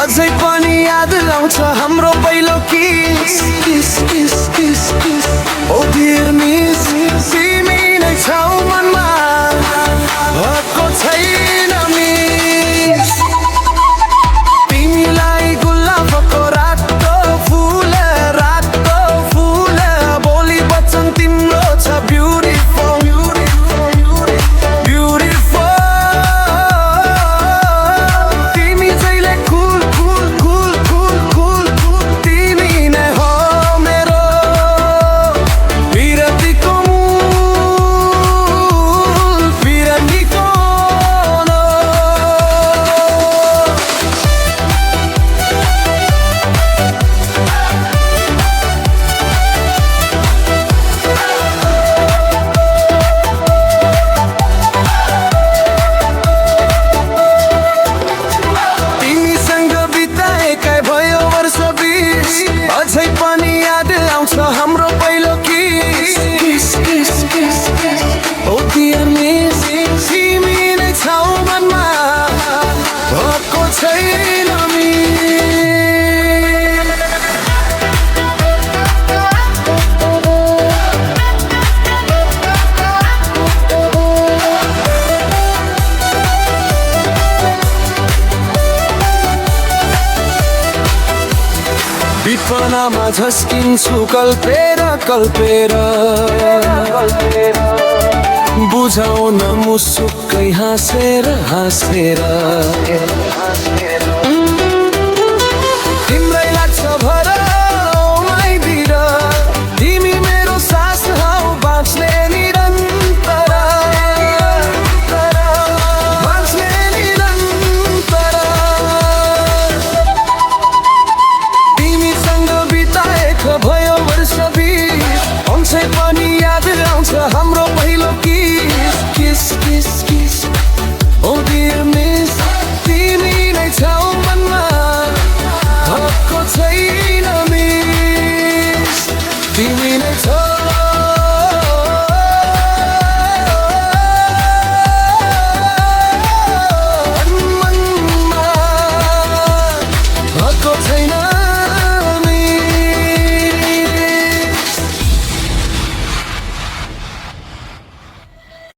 अझै पनि याद आउँछ हाम्रो पहिलो kiss kiss kiss kiss kiss oh dear miss तिमी नै छौ मनमा भएको छैन मिस तिमीलाई गुलाबको रातो फुल बोली बच्चन तिम्रो छ ब्युटिफुल ब्युटिफुल तिमी जहिले कुल कुल कुल कुल कुल तिमी नै हो मेरो विरतीको मूल विरतीको अझै पनि याद आउँछ हाम्रो पहिलो kiss kiss kiss kiss oh dear miss तिमी नै छौ मनमा भएको छैन विपनामा झस्किन्छु कल्पेर कल्पेर बुझाउन मुसुक्कै हाँसेर हाँसेर